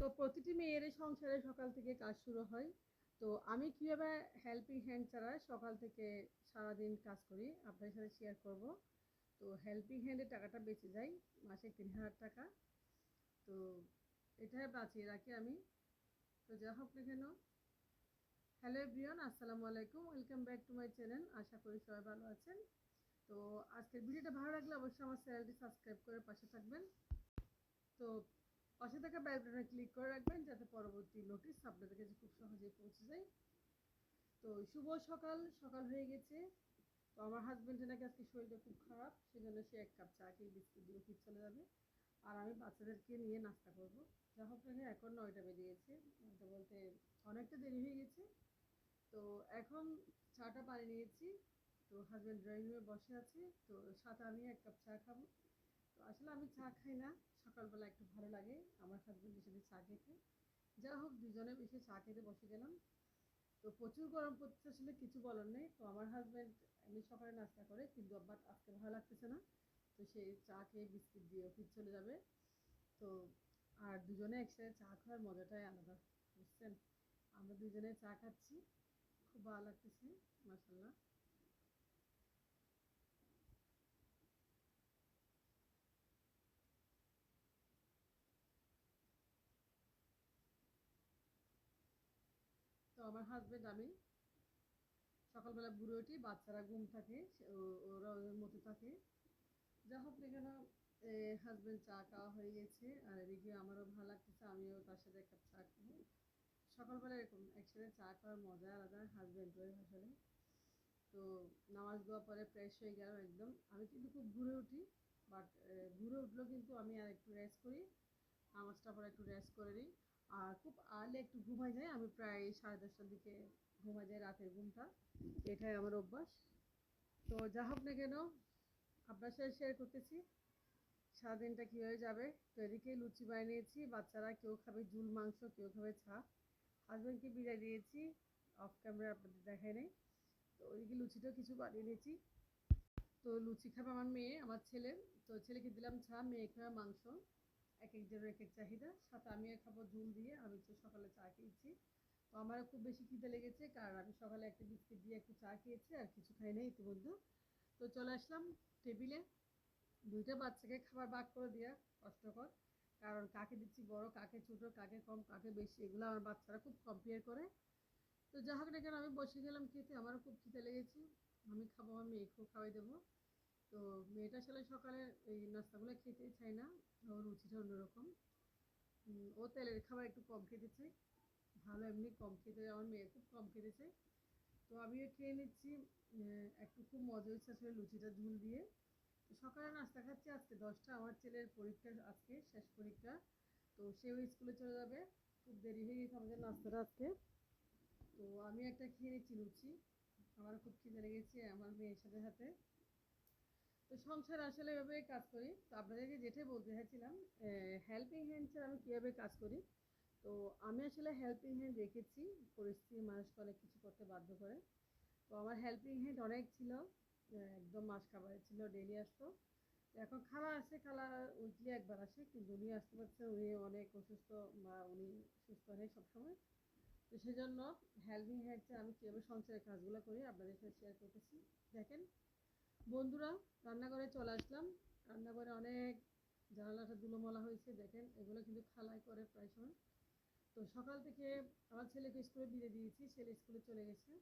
তো প্রতিটি মেয়েরই সংসারে সকাল থেকে কাজ শুরু হয়। তো আমি কীভাবে হেল্পিং হ্যান্ড ছাড়া সকাল থেকে সারাদিন কাজ করি আপনার সাথে শেয়ার করব। তো হেল্পিং হ্যান্ডের টাকাটা বেঁচে যায় মাসে ৩,০০০ টাকা। তো এটা বাঁচিয়ে রাখি আমি। তো যা হোক না কেন, হ্যালো এভরিওয়ান, আসসালামু আলাইকুম, welcome back to my channel. আশা করি সবাই ভালো আছেন। তো আজকের ভিডিওটা ভালো লাগলে অবশ্যই আমার চ্যানেলটি সাবস্ক্রাইব করে পাশে থাকবেন। তো পাশে থাকা বেল বাটনে ক্লিক করে রাখবেন যাতে পরবর্তী নোটিশ আপনাদের কাছে খুব সহজেই পৌঁছে যায়। তো শুভ সকাল, সকাল হয়ে গেছে। তো আমার হাজব্যান্ডের নাকি আজকে শরীরটা খুব খারাপ, সেজন্য সে 1 কাপ চা খেয়ে বিস্কুট দিয়ে অফিস চলে যাবে। আর আমি বাচ্চাদেরকে নিয়ে নাস্তা করব। যা হোক না, এখন 9টা বেজে গেছে, বলতে বলতে অনেকটা দেরি হয়ে গেছে। তো এখন চাটা বানিয়ে নিয়েছি। তো হাজব্যান্ড ড্রয়িং রুমে বসে আছে, তো সাথে আমি 1 কাপ চা খাবো। তো আসলে আমি চা খাই না, সকালবেলা একটু ভালো লাগে আমার হাজব্যান্ডের সাথে চা খেতে। যা হোক, দুজনে মিশে চা খেতে বসে গেলাম। তো প্রচুর গরম পড়ছে, আসলে কিছু বলার নেই। তো আমার হাজব্যান্ড এমনি সকালে নাস্তা করে, কিন্তু আবার আজকে ভালো লাগতেছে না। তো সে চা খেয়ে বিস্কিট দিয়ে অফিস চলে যাবে। তো আর দুজনে একসাথে চা খাওয়ার মজাটাই আলাদা, বুঝছেন? আমরা দুজনে চা খাচ্ছি, খুব ভালো লাগতেছে, মাশাল্লাহ। তো আমার হাজব্যান্ড আমি সকালবেলা ঘুরে উঠি, বাচ্চারা ঘুম থাকে, ওরা ওদের মতো থাকে। যা হোক না কেন, হাজব্যান্ড চা খাওয়া হয়ে গেছে, আর এদিকে আমারও ভালো লাগতেছে, আমিও তার সাথে 1 কাপ চা খাবো। সকালবেলা এরকম একসাথে চা খাওয়ার মজা আলাদা, হাজব্যান্ড ওয়াইফ আসলে। তো নামাজ দোয়া পরে ফ্রেশ হয়ে গেলাম একদম। আমি কিন্তু খুব ঘুরে উঠি, বাট ঘুরে উঠলেও কিন্তু আমি আর একটু রেস্ট করি, নামাজটা পরে একটু রেস্ট করে নিই। আর খুব আর্লি একটু ঘুমাই যায়, আমি প্রায় 10:30টার দিকে ঘুমাই যায়, রাতের ঘুমটা, এটাই আমার অভ্যাস। তো যা হোক না কেন, আপনার সাথে শেয়ার করতেছি সারাদিনটা কীভাবে যাবে। তো এদিকে লুচি বানিয়েছি, বাচ্চারা কেউ খাবে ঝুল মাংস, কেউ খাবে ছা। হাজব্যান্ডকে বিদায় দিয়েছি, অফ ক্যামেরা আপনাদের দেখাই নেই। তো ওইদিকে লুচিটাও কিছু বানিয়ে নিয়েছি। তো লুচি খাবে আমার মেয়ে, আমার ছেলে। তো ছেলেকে দিলাম ছা, মেয়ে খাবে মাংস। এক একজনের এক এক চাহিদা। সাথে আমিও খাবো ঝুল দিয়ে, আমি তো সকালে চা খেয়েছি। তো আমারও খুব বেশি খিদে লেগেছে, কারণ আমি সকালে একটা বিস্কিট দিয়ে একটু চা খেয়েছি, আর কিছু খাই নাই ইতিমধ্যে। তো চলে আসলাম টেবিলে, দুইটা বাচ্চাকে খাবার ভাগ করে দেওয়া কষ্টকর, কারণ কাকে দিচ্ছি বড়, কাকে ছোট, কাকে কম, কাকে বেশি, এগুলো আমার বাচ্চারা খুব কম্পেয়ার করে। তো যা হোক না কেন, আমি বসে গেলাম খেতে, আমারও খুব খিদে লেগেছে। আমি খাবো, আমার মেয়েকেও খাওয়াই দেবো। তো মেয়েটা আসলে সকালে এই নাস্তাগুলো খেতেই চায় না, ওর রুচিটা অন্যরকম। ও তেলের খাবার একটু কম খেতে চায়, ভালো এমনি কম খেতে, আমার মেয়ে খুব কম খেতে চায়। তো আমিও খেয়ে নিচ্ছি। একটু খুব মজা হচ্ছে আসলে লুচিটা ঝুল দিয়ে। তো সকালে নাস্তা খাচ্ছি, আজকে 10টা, আমার ছেলের পরীক্ষা, আজকে শেষ পরীক্ষা। তো সেও স্কুলে চলে যাবে, খুব দেরি হয়ে গেছে আমাদের নাস্তাটা আজকে। তো আমি একটা খেয়ে নিচ্ছি লুচি, আমার খুব খিদে লেগেছে আমার মেয়ের সাথে সাথে। তো সংসার আসলে এভাবে কাজ করি। তো আপনাদেরকে যেটাই বলতে চাইছিলাম, হেল্পিং হ্যান্ড ছাড়া আমি কীভাবে কাজ করি। তো আমি আসলে হেল্পিং হ্যান্ড রেখেছি, পরিস্থিতি মানুষকে অনেক কিছু করতে বাধ্য করে। তো আমার হেল্পিং হ্যান্ড অনেক ছিল, একদম মাস খাবারে ছিল, ডেলি আসতো। এখন খালা আসে, খালা উইকলি একবার আসে, কিন্তু উনি আসতে পারছে, উনি অনেক অসুস্থ, বা উনি সুস্থ নেই সবসময়। তো সেজন্য হেল্পিং হ্যান্ড ছাড়া আমি কীভাবে সংসারের কাজগুলো করি আপনাদের সাথে শেয়ার করতেছি। দেখেন বন্ধুরা, রান্নাঘরে চলে আসলাম। রান্নাঘরে অনেক জানালাটা ধুলোমলা হয়েছে, দেখেন এগুলো কিন্তু খালাই করে প্রায় সময়। তো সকাল থেকে আমার ছেলেকে স্কুলে দিয়ে দিয়েছি, ছেলে স্কুলে চলে গেছে।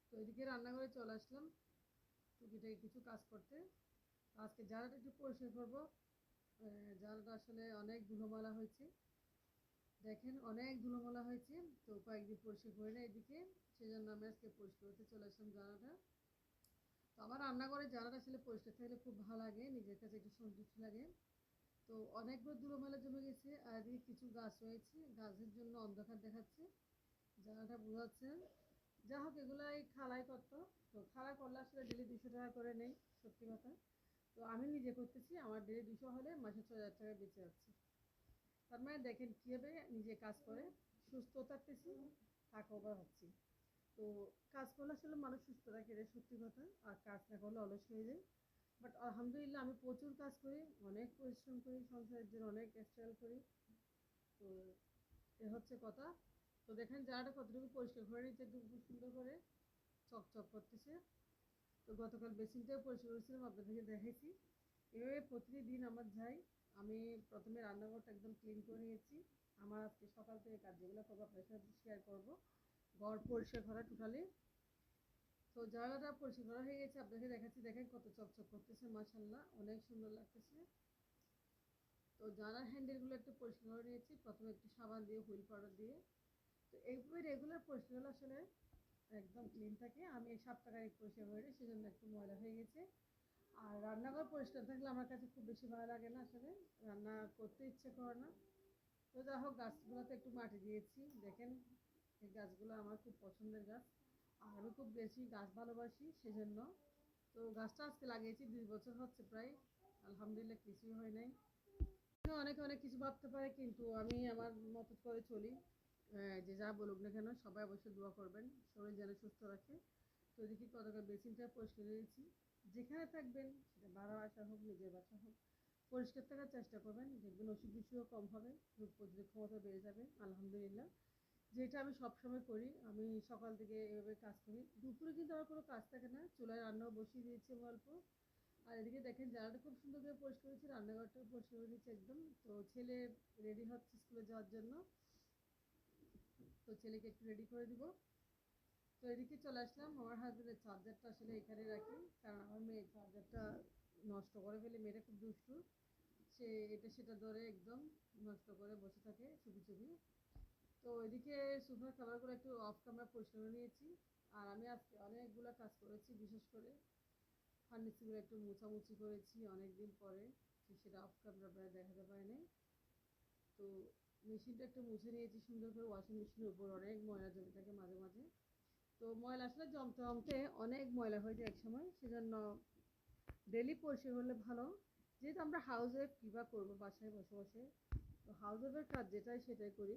তো এদিকে রান্নাঘরে চলে আসলাম টুকিটাকি কিছু কাজ করতে। আজকে জায়গাটা একটু পরিষ্কার করবো। জায়গাটা আসলে অনেক ধুলোমলা হয়েছে, দেখেন অনেক ধুলোমলা হয়েছে। তো কয়েকদিন পরিষ্কার করে না এদিকে, সেজন্য আমি আজকে পরিষ্কার করতে চলে আসলাম জায়গাটা। তো আমার রান্নাঘরে জায়গাটা আসলে পরিষ্কার থাকলে খুব ভালো লাগে, নিজের কাছে একটু সন্তুষ্টি লাগে। তো অনেকগুলো ধুলোমেলা জমে গেছে, আর এদিকে কিছু গাছ রয়েছে, গাছের জন্য অন্ধকার দেখাচ্ছে, জায়গাটা বোঝাচ্ছে। যা হোক, এগুলো এই খালাই করতো। তো খালা করলে আসলে ডেলি 200 টাকা করে নেই, সত্যি কথা। তো আমি নিজে করতেছি, আমার ডেলি 200 হলে মাসে 6,000 টাকা বেঁচে যাচ্ছে। তার মানে দেখেন কীভাবে নিজে কাজ করে সুস্থ থাকতেছি, টাকা ওভার হচ্ছি। তো কাজ করলে আসলে মানুষ সুস্থ থাকে, এটা সত্যি কথা। আর কাজ না করলে অলস হয়ে যায়। বাট আলহামদুলিল্লাহ আমি প্রচুর কাজ করি, অনেক পরিশ্রম করি, সংসারের জন্য অনেক স্ট্রাগল করি। এ হচ্ছে কথা। তো দেখেন জায়গাটা কতটুকু পরিষ্কার করে নিচ্ছে, একটু খুব সুন্দর করে চকচক করতেছে। তো গতকাল বেসিনটাও পরিষ্কার করেছিলাম, আপনাদেরকে দেখাইছি। এভাবে প্রতিদিন আমার যাই। আমি প্রথমে রান্নাঘরটা একদম ক্লিন করে নিয়েছি। আমার আজকে সকাল থেকে কাজ যেগুলো করবো আপনার সাথে শেয়ার করবো। ঘর পরিষ্কার করা টোটালি। তো জায়গাটা পরিষ্কার করা হয়ে গেছে, আপনাকে দেখাচ্ছি। দেখেন কত চকচক করতেছে, মাশাআল্লাহ অনেক সুন্দর লাগতেছে। তো জানার হ্যান্ডেলগুলো একটু পরিষ্কার করে নিয়েছি, প্রথমে একটু সাবান দিয়ে হুইল পাউডার দিয়ে। তো এইভাবে রেগুলার পরিষ্কার হলে আসলে একদম ক্লিন থাকে। আমি এই সপ্তাহে পরিষ্কার করি, সেজন্য একটু ময়লা হয়ে গেছে। আর রান্নাঘর পরিষ্কার থাকলে আমার কাছে খুব বেশি ভালো লাগে না, আসলে রান্না করতে ইচ্ছে করে না। তো যাই হোক, গাছগুলোতে একটু মাটি দিয়েছি। দেখেন এই গাছগুলো আমার খুব পছন্দের গাছ, আর আমি খুব বেশি গাছ ভালোবাসি সেজন্য। তো গাছটা আজকে লাগিয়েছি 2 বছর হচ্ছে প্রায়। আলহামদুলিল্লাহ কিছুই হয় নাই। অনেকে অনেক কিছু ভাবতে পারে, কিন্তু আমি আমার মতো করে চলি। যে যা বলুক না কেন, সবাই অবশ্যই দোয়া করবেন শরীর যেন সুস্থ রাখে। তো দেখি কতটা বেসিনটা পরিষ্কার হয়েছি। যেখানে থাকবেন, সেটা ভাড়া বাসা হোক নিজের বাসা হোক, পরিষ্কার থাকার চেষ্টা করবেন, দেখবেন অসুখ বিসুখও কম হবে, রোগ প্রতিরোধ ক্ষমতা বেড়ে যাবে আলহামদুলিল্লাহ। যেটা আমি সবসময় করি। আমি সকাল থেকে এভাবে কাজ করি। দুপুরে কিন্তু আমার কোনো কাজ থাকে না, চুলায় রান্নাও বসিয়ে দিয়েছি অল্প। আর এদিকে দেখেন জায়গাটা খুব সুন্দর করে পরিষ্কার হয়েছে, রান্নাঘরটাও পরিষ্কার করে দিয়েছে একদম। তো ছেলে রেডি হচ্ছে স্কুলে যাওয়ার জন্য। তো ছেলেকে একটু রেডি করে দিব। তো এদিকে চলে আসলাম। আমার হাজবেন্ডের চার্জারটা আসলে এখানে রাখি, কারণ আমার মেয়ে চার্জারটা নষ্ট করে ফেলে। মেয়েটা খুব দুষ্টু, সে এটা সেটা ধরে একদম নষ্ট করে বসে থাকে চুপি চুপি। তো এদিকে সোফার কাভারগুলো একটু অফ ক্যামেরা পরিষ্কার করে নিয়েছি। আর আমি আজকে অনেকগুলো কাজ করেছি, বিশেষ করে ফার্নিচারগুলো একটু মোছামুছি করেছি অনেকদিন পরে, সেটা অফ ক্যামেরা প্রায় দেখাতে পারিনি। তো মেশিনটা একটু মুছে নিয়েছি সুন্দর করে। ওয়াশিং মেশিনের উপর অনেক ময়লা জমে থাকে মাঝে মাঝে। তো ময়লা আসলে জমতে জমতে অনেক ময়লা হয়ে যায় একসময়, সেজন্য ডেলি পরিষ্কার হলে ভালো। যেহেতু আমরা হাউস ওয়াইফ, কীবা করবো বাসায় বসে বসে, তো হাউস ওয়াইফের কাজ যেটাই সেটাই করি,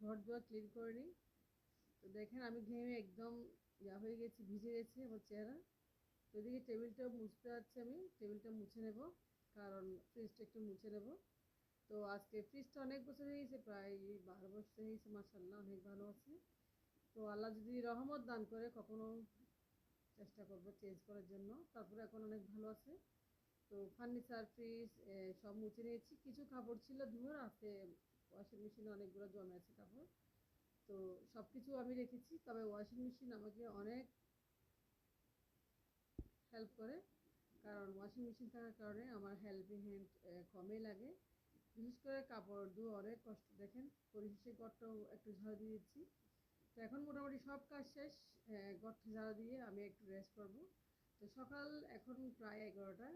ঘর দুয়ার ক্লিন করে নিই। তো দেখেন আমি ঘেমে একদম হয়ে গেছি, ভিজে গেছি আমার চেহারা। তো এদিকে টেবিলটাও মুছতে যাচ্ছি, আমি টেবিলটা মুছে নেব, কারণ ফ্রিজটা একটু মুছে নেব। তো আজকে ফ্রিজটা অনেক বছর হয়ে গেছে, প্রায় 12 বছর হয়ে গেছে, মাসাল্লাহ অনেক ভালো আছে। তো আল্লাহ যদি রহমত দান করে, কখনো চেষ্টা করবো চেঞ্জ করার জন্য। তারপরে এখন অনেক ভালো আছে। তো ফার্নিচার, ফ্রিজ সব মুছে নিয়েছি। কিছু কাপড় ছিল ধোয়ার, আছে ওয়াশিং মেশিনে অনেকগুলো জমে আছে কাপড়। তো সব কিছু আমি রেখেছি, তবে ওয়াশিং মেশিন আমাকে অনেক হেল্প করে, কারণ ওয়াশিং মেশিন থাকার কারণে আমার হেল্পিং হ্যান্ড কমই লাগে। বিশেষ করে কাপড় ধুয়ে অনেক কষ্ট। দেখেন পরিশেষে ঘরটাও একটু ঝাড়ু দিয়েছি। তো এখন মোটামুটি সব কাজ শেষ। ঘরটা ঝাড়ু দিয়ে আমি একটু রেস্ট করবো। তো সকাল এখন প্রায় 11টা।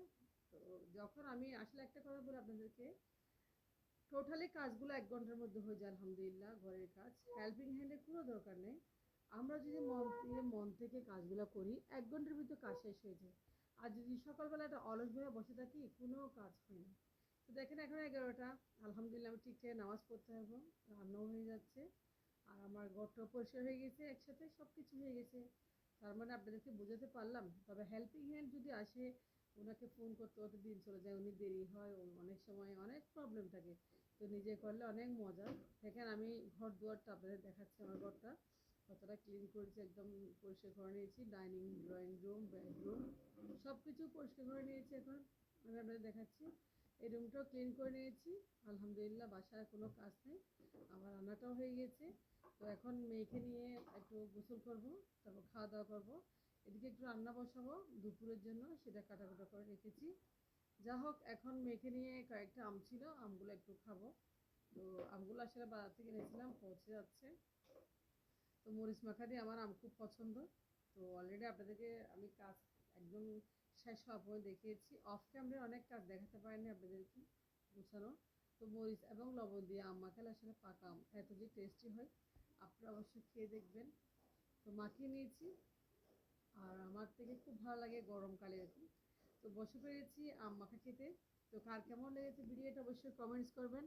তো যখন আমি আসলে একটা কথা বলি আপনাদেরকে, টোটালি কাজগুলো 1 ঘন্টার মধ্যে হয়ে যায় আলহামদুলিল্লাহ। ঘরের কাজ হেল্পিং হ্যান্ডের কোনো দরকার নেই। আমরা যদি মন থেকে কাজগুলো করি, 1 ঘন্টার ভিতর কাজ শেষ হয়ে যায়। আর যদি সকালবেলা একটা অলসভাবে বসে থাকি, কোনো কাজ হয় না। তো দেখেন এখন 11টা, আলহামদুলিল্লাহ আমি ঠিকঠাক নামাজ পড়তে পারবো, রান্নাও হয়ে যাচ্ছে। আর আমার ঘরটাও পরিষ্কার হয়ে গেছে, একসাথে সব কিছু হয়ে গেছে। তার মানে আপনাদেরকে বোঝাতে পারলাম। তবে হেল্পিং হ্যান্ড যদি আসে, ওনাকে ফোন করতে করতে দিন চলে যায়, উনি দেরি হয়, অনেক সময় অনেক প্রবলেম থাকে। তো নিজে করলে অনেক মজা। দেখেন আমি ঘর দুয়ারটা আপনাদের দেখাচ্ছি, আমার ঘরটা কতটা ক্লিন করেছি, একদম পরিষ্কার করে নিয়েছি। ডাইনিং, ড্রয়িং রুম, বেডরুম সব কিছু পরিষ্কার করে নিয়েছি। এখন আমি আপনাদের দেখাচ্ছি, এই রুমটাও ক্লিন করে নিয়েছি আলহামদুলিল্লাহ। বাসায় কোনো কাজ নেই, আমার রান্নাটাও হয়ে গেছে। তো এখন মেয়েকে নিয়ে একটু গোসল করব, তারপর খাওয়া দাওয়া করবো। এদিকে একটু রান্না বসাবো দুপুরের জন্য, সেটা কাটাকুটা করে রেখেছি। যা হোক, এখন মেয়েকে নিয়ে কয়েকটা আম ছিল, আমগুলো একটু খাবো। তো আমগুলো আসলে বাজার থেকে এনেছিলাম, পৌঁছে যাচ্ছে। তো মরিচ মাখা দিয়ে আমার আম খুব পছন্দ। তো অলরেডি আপনাদেরকে আমি কাজ একদম শেষ হওয়ার পরে দেখিয়েছি। অফ ক্যামেরায় অনেক কাজ দেখাতে পারিনি আপনাদেরকে গুছানো। তো মরিচ এবং লবণ দিয়ে আম মাখালে আসলে পাকা আম এত যে টেস্টি হয়, আপনারা অবশ্যই খেয়ে দেখবেন। তো মাখিয়ে নিয়েছি, আর আমার থেকে খুব ভালো লাগে গরমকালে আর কি। তো বসে পেরেছি আম মাখা খেতে। তো কার কেমন লেগেছে ভিডিওটা অবশ্যই কমেন্টস করবেন।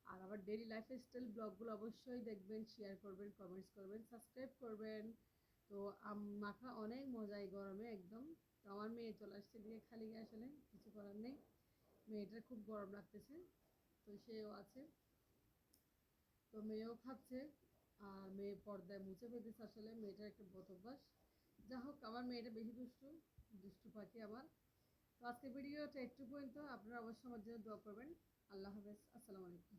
আর আমার ডেইলি লাইফস্টাইল ব্লগগুলো অবশ্যই দেখবেন, শেয়ার করবেন, কমেন্টস করবেন, সাবস্ক্রাইব করবেন। তো আম মাখা অনেক মজা এই গরমে একদম। তো আমার মেয়ে চলে আসছে দিয়ে খালি গায়ে, আসলে কিছু করার নেই, মেয়েটার খুব গরম লাগতেছে, তো সেও আছে। তো তো মেয়েও খাচ্ছে, আর মেয়ে পর্দায় মুছে ফেলতেছে। আসলে মেয়েটার একটা বদ অভ্যাস। যা হোক, আমার মেয়েটা বেশি দুষ্টু, দুষ্টু পাখি আমার। তো আজকের ভিডিওটা একটু পর্যন্ত। আপনারা অবশ্যই আমার জন্য দোয়া করবেন। আল্লাহ হাফেজ, আসসালামু আলাইকুম।